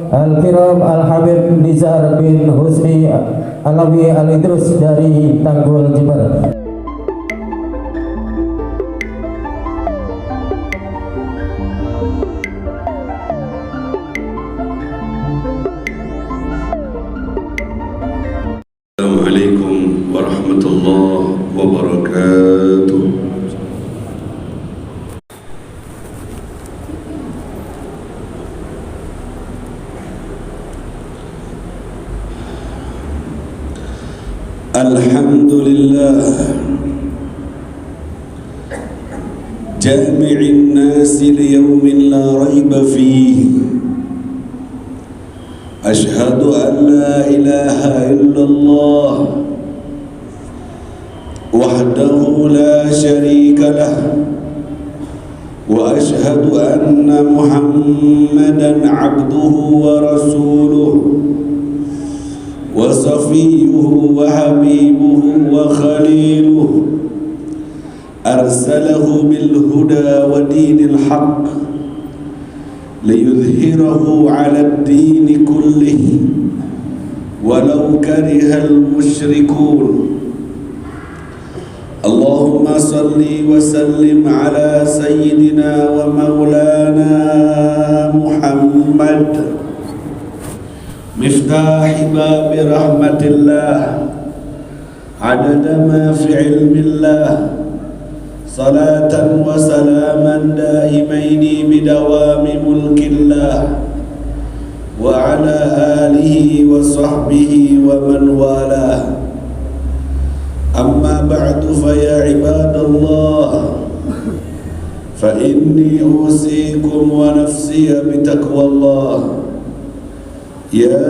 Al-Kiram Al-Habib Nizar bin Husni Alawi Al-Idrus dari Tanggul, Jember. Assalamualaikum warahmatullahi wabarakatuh. Alhamdulillah jami'in nasi liyawmin la raiba fihi. Ashhadu an la ilaha illallah wahdahu la sharika lah wa ashhadu anna Muhammadan abduhu wa rasuluh wa safiyuhu wa habibuhu wa khaliluhu arsalahu bil huda wa dinil haqq liyudhhirahu 'ala ad-din kullih walau karihal musyrikun. Allahumma salli wa sallim ala sayyidina wa maulana Muhammad miftahi babi rahmatillah adada ma fi ilmillah salatan wa salaman daimaini bidawami mulkillah wa ala alihi wa sahbihi wa man walah. Amma ba'du fa ya ibadallah fa inni usikum wa nafsiya bitaqwallah. Ya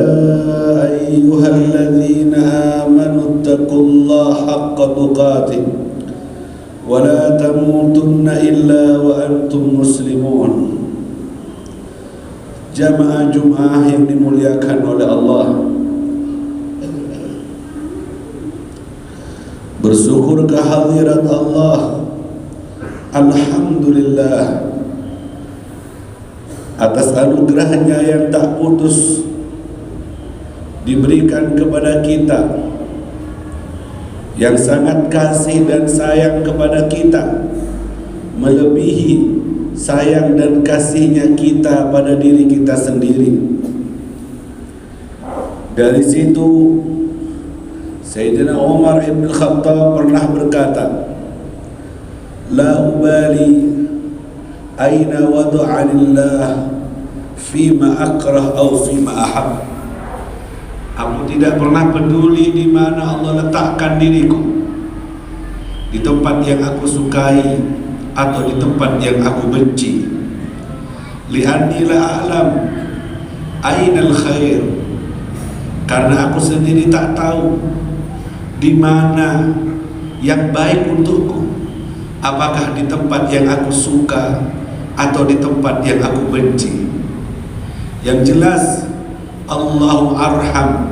ayyuhalladzina amanu taqullaha haqqa tuqatih wa la tamutunna illa wa antum muslimun. Jamaah Jumat yang dimuliakan oleh Allah, bersyukur kehadirat Allah, alhamdulillah atas anugerahnya yang tak putus diberikan kepada kita, yang sangat kasih dan sayang kepada kita, melebihi sayang dan kasihnya kita pada diri kita sendiri. Dari situ Sayyidina Umar ibn Khattab pernah berkata, la ubali aina wada'anillah fima akrah au fima ahab. Aku tidak pernah peduli di mana Allah letakkan diriku, di tempat yang aku sukai atau di tempat yang aku benci. Li'anni la a'lam ainal khair, karena aku sendiri tak tahu di mana yang baik untukku, apakah di tempat yang aku suka atau di tempat yang aku benci. Yang jelas Allahu arham,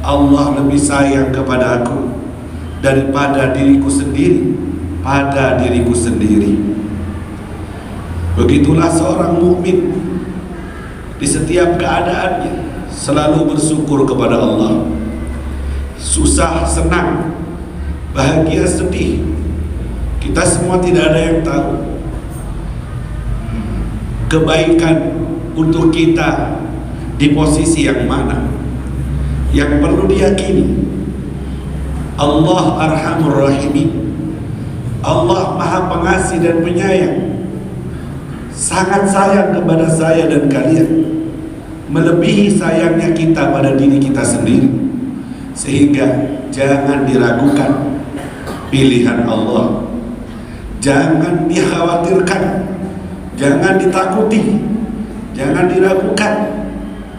Allah lebih sayang kepada aku daripada diriku sendiri, pada diriku sendiri. Begitulah seorang mukmin di setiap keadaannya selalu bersyukur kepada Allah. Susah, senang, bahagia, sedih, kita semua tidak ada yang tahu. Kebaikan untuk kita di posisi yang mana. Yang perlu diyakini, Allah Arhamur Rahimin, Allah Maha Pengasih dan Penyayang, sangat sayang kepada saya dan kalian, melebihi sayangnya kita pada diri kita sendiri. Sehingga jangan diragukan pilihan Allah, jangan dikhawatirkan, jangan ditakuti, jangan diragukan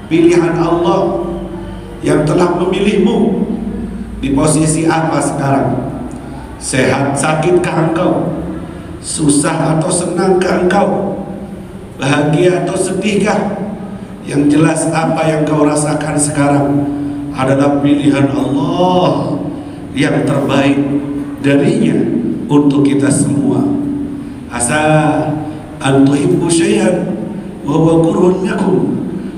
pilihan Allah yang telah memilihmu. Di posisi apa sekarang? Sehat sakitkah engkau? Susah atau senangkah engkau? Bahagia atau sedihkah? Yang jelas apa yang kau rasakan sekarang adalah pilihan Allah yang terbaik darinya untuk kita semua. Asa an tuhibbu syai'an wa huwa kurhun lakum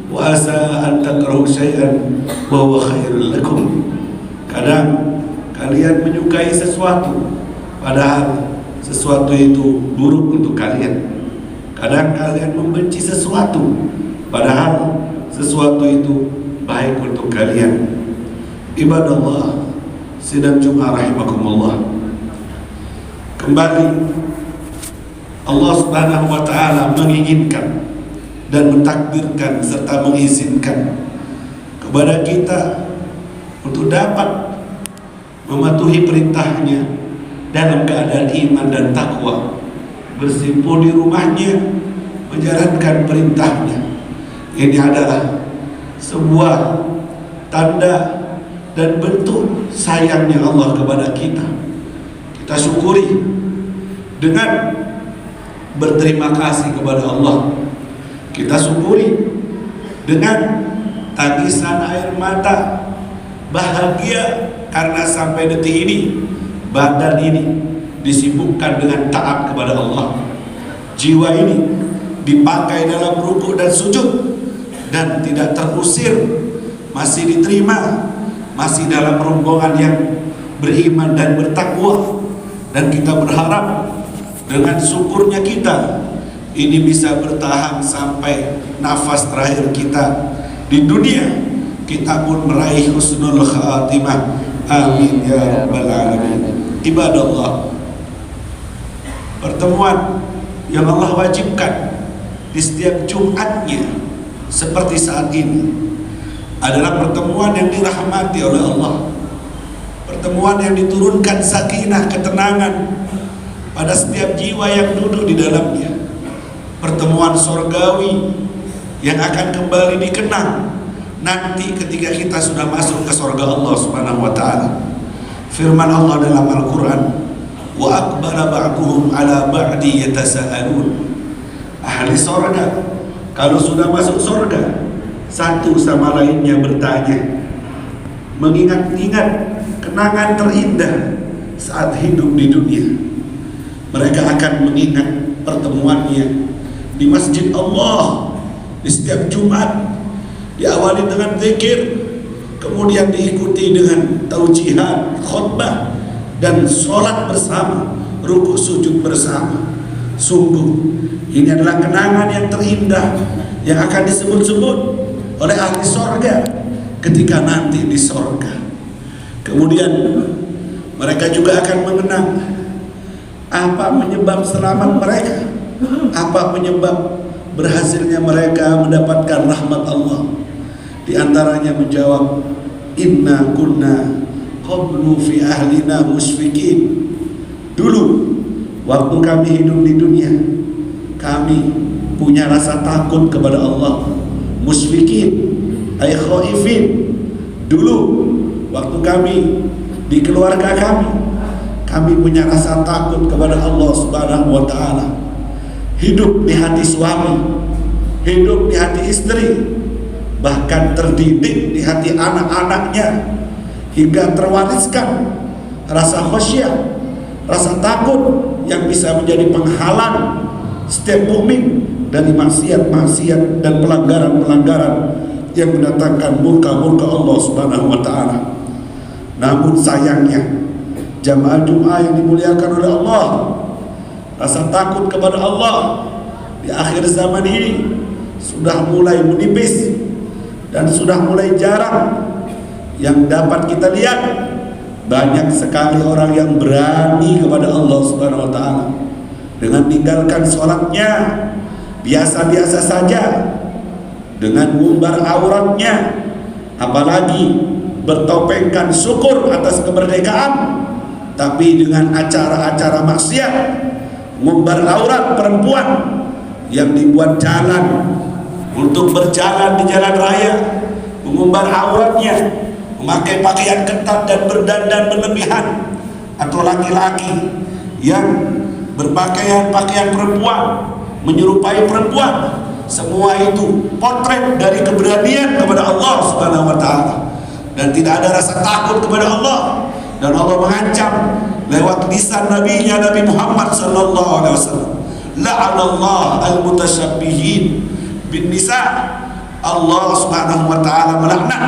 wa asa an takrahu syai'an wa huwa khairul lakum. Kadang kalian menyukai sesuatu padahal sesuatu itu buruk untuk kalian. Kadang kalian membenci sesuatu padahal sesuatu itu baik untuk kalian. Ibadallah, sidang Jumat rahimakumullah. Kembali Allah Subhanahu wa taala menginginkan dan mentakdirkan serta mengizinkan kepada kita untuk dapat mematuhi perintahnya dalam keadaan iman dan takwa, bersimpuh di rumahnya menjalankan perintahnya. Ini adalah sebuah tanda dan bentuk sayangnya Allah kepada kita. Kita syukuri dengan berterima kasih kepada Allah. Kita syukuri dengan tangisan air mata bahagia karena sampai detik ini badan ini disibukkan dengan taat kepada Allah. Jiwa ini dipakai dalam rukuk dan sujud dan tidak terusir, masih diterima, masih dalam rombongan yang beriman dan bertakwa. Dan kita berharap dengan syukurnya kita ini bisa bertahan sampai nafas terakhir kita di dunia, kita pun meraih husnul khatimah. Amin ya rabbal alamin. Ibadallah, pertemuan yang Allah wajibkan di setiap Jumatnya seperti saat ini adalah pertemuan yang dirahmati oleh Allah, pertemuan yang diturunkan sakinah, ketenangan pada setiap jiwa yang duduk di dalamnya, pertemuan sorgawi yang akan kembali dikenang nanti ketika kita sudah masuk ke sorga Allah Subhanahu wa taala. Firman Allah dalam Al-Quran, wa aqbala ba'duhum ala ba'di yatasaalun. Ahli sorga kalau sudah masuk sorga, satu sama lainnya bertanya, mengingat-ingat kenangan terindah saat hidup di dunia. Mereka akan mengingat pertemuannya di masjid Allah di setiap Jumat, diawali dengan zikir, kemudian diikuti dengan taujihan, khutbah, dan sholat bersama, rukuk sujud bersama. Sungguh ini adalah kenangan yang terindah yang akan disebut-sebut oleh ahli sorga ketika nanti di sorga. Kemudian mereka juga akan mengenang apa penyebab selamat mereka, apa penyebab berhasilnya mereka mendapatkan rahmat Allah. Di antaranya menjawab, inna kunna qablu fi ahlina musfikin. Dulu waktu kami hidup di dunia, kami punya rasa takut kepada Allah. Musfikin ay khaifin. Dulu waktu kami di keluarga kami punya rasa takut kepada Allah Subhanahu wa taala. Hidup di hati suami, hidup di hati istri, bahkan terdidik di hati anak-anaknya, hingga terwariskan rasa khasyah, rasa takut yang bisa menjadi penghalang setiap mukmin dari maksiat-maksiat dan pelanggaran-pelanggaran yang mendatangkan murka-murka Allah Subhanahu wa taala. Namun sayangnya, jamaah Jumat yang dimuliakan oleh Allah, rasa takut kepada Allah di akhir zaman ini sudah mulai menipis dan sudah mulai jarang. Yang dapat kita lihat, banyak sekali orang yang berani kepada Allah Subhanahu wa taala dengan meninggalkan sholatnya biasa-biasa saja, dengan mengumbar auratnya, apalagi bertopengkan syukur atas kemerdekaan, tapi dengan acara-acara maksiat, mengumbar aurat perempuan yang dibuat jalan untuk berjalan di jalan raya, mengumbar auratnya, memakai pakaian ketat dan berdandan berlebihan, atau laki-laki yang berpakaian-pakaian perempuan, menyerupai perempuan. Semua itu potret dari keberanian kepada Allah Subhanahu wa taala, dan tidak ada rasa takut kepada Allah. Dan Allah mengancam lewat lisan nabinya Nabi Muhammad sallallahu alaihi wasallam, la'anallahu al-mutasyabbihin bin nisa. Allah Subhanahu wa taala melaknat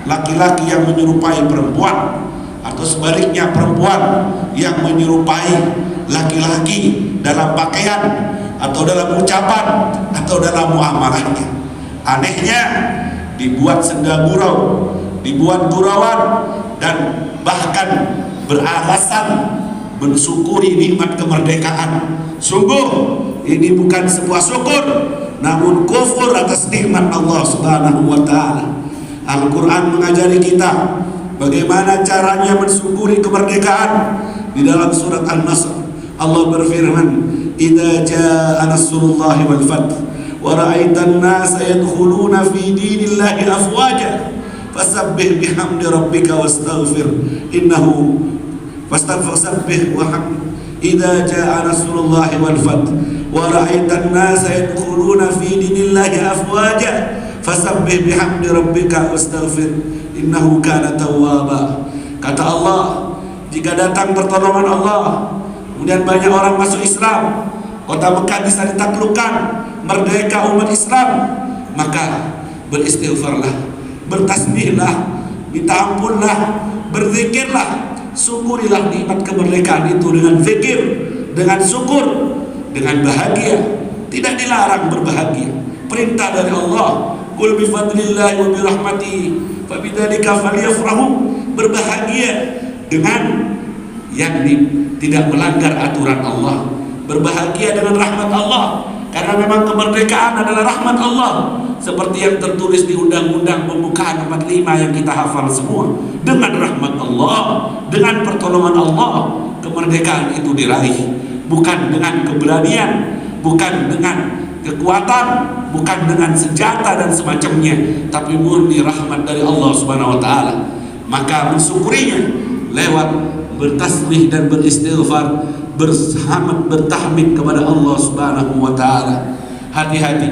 laki-laki yang menyerupai perempuan, atau sebaliknya perempuan yang menyerupai laki-laki dalam pakaian atau dalam ucapan atau dalam muamalahnya. Anehnya dibuat senda gurau, dibuat gurauan, dan bahkan beralasan mensyukuri nikmat kemerdekaan. Sungguh ini bukan sebuah syukur, namun kufur atas nikmat Allah Subhanahu wa taala. Al-Quran mengajari kita bagaimana caranya mensyukuri kemerdekaan. Di dalam surat An-Nasr Allah berfirman, "Idza jaa nasrullahi wal fath wa ra'aitan nasa yadkhuluna fi dinillahi afwaja fasabbih bihamdi rabbika wastaghfir innahu fastaghfir wa hamd." Idza jaa nasrullahi wal fath wa ra'aitan nasa yadkhuluna fi dinillahi afwaja fasabbih bihamdi rabbika wastaghfir innahu kana tawwaba. Kata Allah, jika datang pertolongan Allah, kemudian banyak orang masuk Islam, kota Mekah bisa ditaklukkan, merdeka umat Islam, maka beristighfarlah, bertasbihlah, minta ampunlah, berzikirlah, syukurilah nikmat kemerdekaan itu dengan zikir, dengan syukur, dengan bahagia. Tidak dilarang berbahagia, perintah dari Allah, qul bi fadlillahi wa bi rahmatihi fabidzalika falyafrahu, berbahagia dengan yang tidak melanggar aturan Allah, berbahagia dengan rahmat Allah, karena memang kemerdekaan adalah rahmat Allah, seperti yang tertulis di Undang-Undang Pembukaan 45 yang kita hafal semua. Dengan rahmat Allah, dengan pertolongan Allah, kemerdekaan itu diraih, bukan dengan keberanian, bukan dengan kekuatan, bukan dengan senjata dan semacamnya, tapi murni rahmat dari Allah Subhanahu wa taala. Maka mensyukurinya lewat bertasbih dan beristighfar, berhamd, bertahmid kepada Allah Subhanahu wa taala. Hati-hati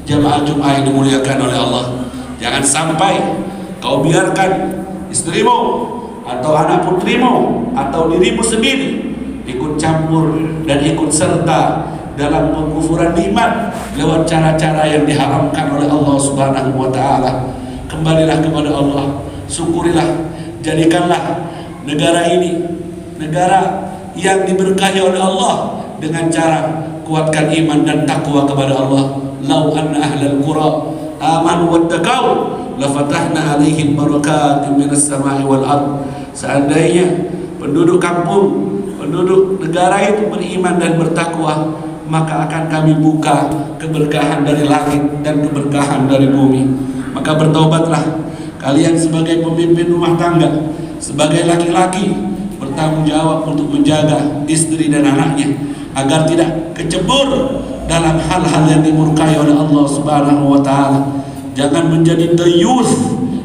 jamaah Jumat yang dimuliakan oleh Allah. Jangan sampai kau biarkan istrimu atau anak putrimu atau dirimu sendiri ikut campur dan ikut serta dalam pengufuran iman lewat cara-cara yang diharamkan oleh Allah Subhanahu wa taala. Kembalilah kepada Allah, syukurilah, jadikanlah negara ini negara yang diberkahi oleh Allah dengan cara kuatkan iman dan takwa kepada Allah. Lau anna ahlal qura amanu wattaqau la fatahna alaihim barakatin minas sama'i wal ard. Seandainya penduduk kampung, penduduk negara itu beriman dan bertakwa, maka akan kami buka keberkahan dari langit dan keberkahan dari bumi. Maka bertaubatlah kalian sebagai pemimpin rumah tangga, sebagai laki-laki, bertanggung jawab untuk menjaga istri dan anaknya agar tidak kecebur dalam hal-hal yang dimurkai oleh Allah Subhanahu wa taala. Jangan menjadi dayus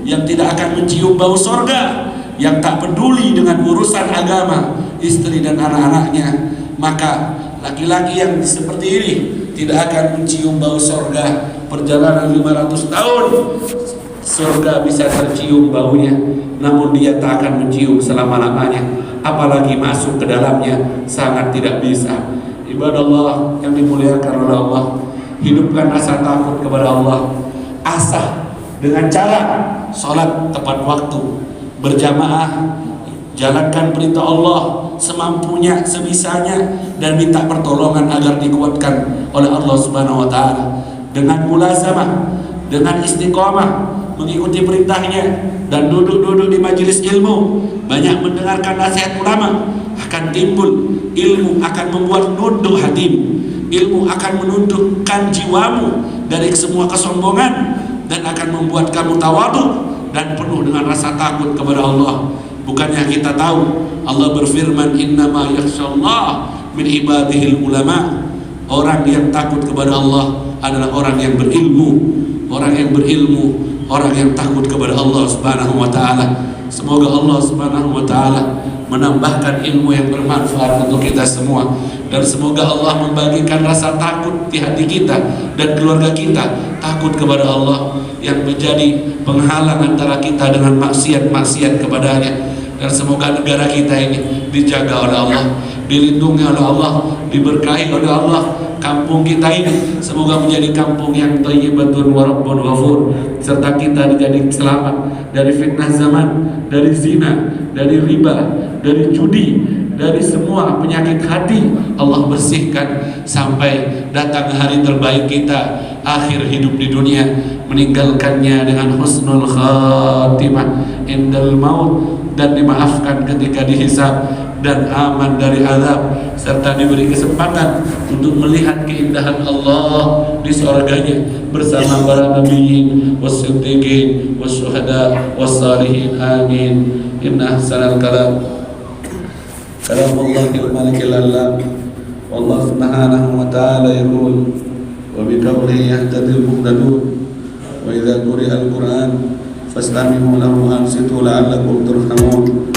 yang tidak akan mencium bau sorga, yang tak peduli dengan urusan agama istri dan anak-anaknya. Maka laki-laki yang seperti ini tidak akan mencium bau sorga. Perjalanan 500 tahun surga bisa tercium baunya, namun dia tak akan mencium selama-lamanya, apalagi masuk ke dalamnya sangat tidak bisa. Ibadah Allah yang dimuliakan oleh Allah, hidupkan rasa takut kepada Allah, asah dengan cara sholat tepat waktu, berjamaah, jalankan perintah Allah semampunya, sebisanya, dan minta pertolongan agar dikuatkan oleh Allah Subhanahu wa taala. Dengan mulazamah, dengan istiqomah mengikuti perintahnya dan duduk-duduk di majelis ilmu, banyak mendengarkan nasihat ulama, akan timbul ilmu, akan membuat nunduk hatimu, ilmu akan menundukkan jiwamu dari semua kesombongan dan akan membuat kamu tawadhu dan penuh dengan rasa takut kepada Allah. Bukannya kita tahu Allah berfirman, innama yakhshallah min ibadihil ulama. Orang yang takut kepada Allah adalah orang yang berilmu, orang yang berilmu, orang yang takut kepada Allah Subhanahu wa taala. Semoga Allah Subhanahu wa taala menambahkan ilmu yang bermanfaat untuk kita semua, dan semoga Allah membagikan rasa takut di hati kita dan keluarga kita, takut kepada Allah yang menjadi penghalang antara kita dengan maksiat-maksiat kepadanya. Dan semoga negara kita ini dijaga oleh Allah, dilindungi oleh Allah, diberkahi oleh Allah, kampung kita ini semoga menjadi kampung yang thayyibatun wa rabbun ghafur, serta kita dijadikan selamat dari fitnah zaman, dari zina, dari riba, dari judi, dari semua penyakit hati. Allah bersihkan sampai datang hari terbaik kita, akhir hidup di dunia, meninggalkannya dengan husnul khatimah indal maut, dan dimaafkan ketika dihisab, dan aman dari azab, serta diberi kesempatan untuk melihat keindahan Allah di surganya bersama para nabiyyin was-siddiqin was-syuhada was-salihin. Amin. Inna ahsanal kalam kalamullahil malikil alam. Wallahu subhanahu wa ta'ala yaqul wa bi qawlihi yahtadil muhtadun wa idza quri'al Qur'an fastami'u lahu wa ansitu la'allakum turhamun.